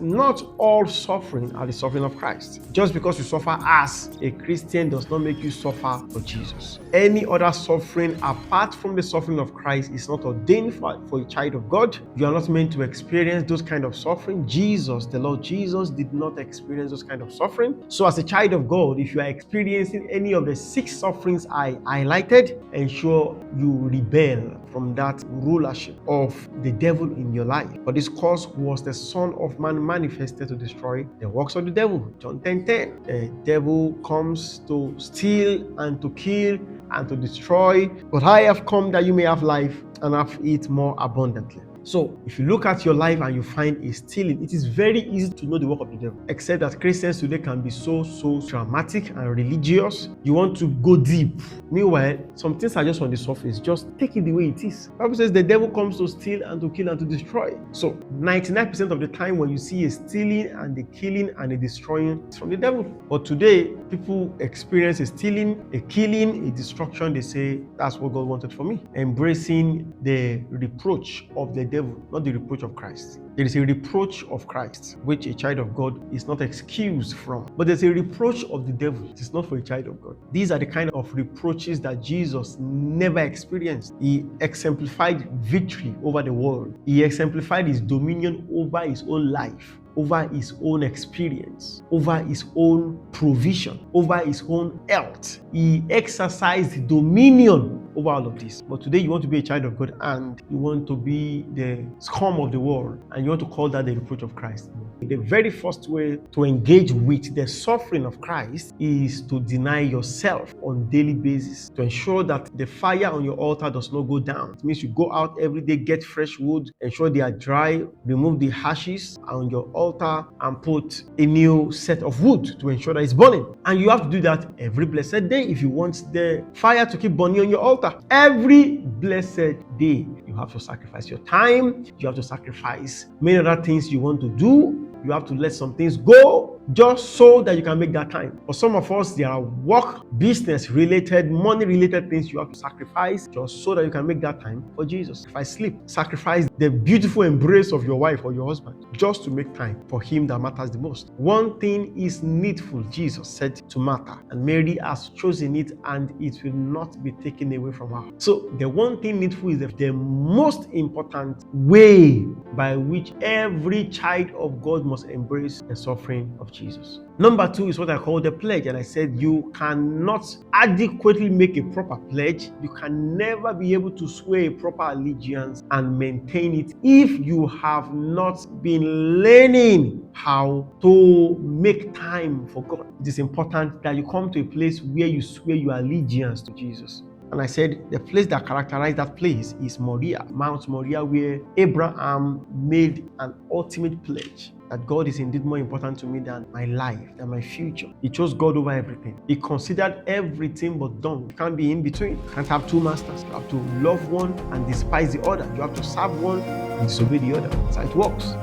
Not all suffering are the suffering of Christ. Just because you suffer as a Christian does not make you suffer for Jesus. Any other suffering apart from the suffering of Christ is not ordained for a child of God. You are not meant to experience those kind of suffering. Jesus, the Lord Jesus, did not experience those kind of suffering. So as a child of God, if you are experiencing any of the 6 sufferings I highlighted, ensure you rebel from that rulership of the devil in your life. For this cause was the Son of Man manifested to destroy the works of the devil. John 10:10. The devil comes to steal and to kill and to destroy, but I have come that you may have life and have it more abundantly. So, if you look at your life and you find a stealing, it is very easy to know the work of the devil. Except that Christians today can be so dramatic and religious. You want to go deep. Meanwhile, some things are just on the surface. Just take it the way it is. The Bible says the devil comes to steal and to kill and to destroy. So, 99% of the time when you see a stealing and a killing and a destroying, it's from the devil. But today, people experience a stealing, a killing, a destruction. They say, that's what God wanted for me. Embracing the reproach of the devil, not the reproach of Christ. There is a reproach of Christ, which a child of God is not excused from. But there's a reproach of the devil. It is not for a child of God. These are the kind of reproaches that Jesus never experienced. He exemplified victory over the world. He exemplified his dominion over his own life, over his own experience, over his own provision, over his own health. He exercised dominion over all of this. But today you want to be a child of God and you want to be the scum of the world and you want to call that the reproach of Christ. The very first way to engage with the suffering of Christ is to deny yourself on a daily basis, to ensure that the fire on your altar does not go down. It means you go out every day, get fresh wood, ensure they are dry, remove the ashes on your altar and put a new set of wood to ensure that it's burning. And you have to do that every blessed day if you want the fire to keep burning on your altar. Every blessed day, you have to sacrifice your time, you have to sacrifice many other things you want to do. You have to let some things go just so that you can make that time. For some of us, there are work, business related, money related things you have to sacrifice just so that you can make that time for Jesus. Sacrifice sleep, sacrifice the beautiful embrace of your wife or your husband just to make time for him that matters the most. One thing is needful, Jesus said to Martha, and Mary has chosen it and it will not be taken away from her. So the one thing needful is the most important way by which every child of God must embrace the suffering of Jesus. Number 2 is what I call the pledge. And I said you cannot adequately make a proper pledge. You can never be able to swear a proper allegiance and maintain it if you have not been learning how to make time for God. It is important that you come to a place where you swear your allegiance to Jesus. And I said the place that characterized that place is Moriah, Mount Moriah, where Abraham made an ultimate pledge that God is indeed more important to me than my life, than my future. He chose God over everything. He considered everything but done. You can't be in between. You can't have 2 masters. You have to love one and despise the other. You have to serve one and disobey the other. That's how it works.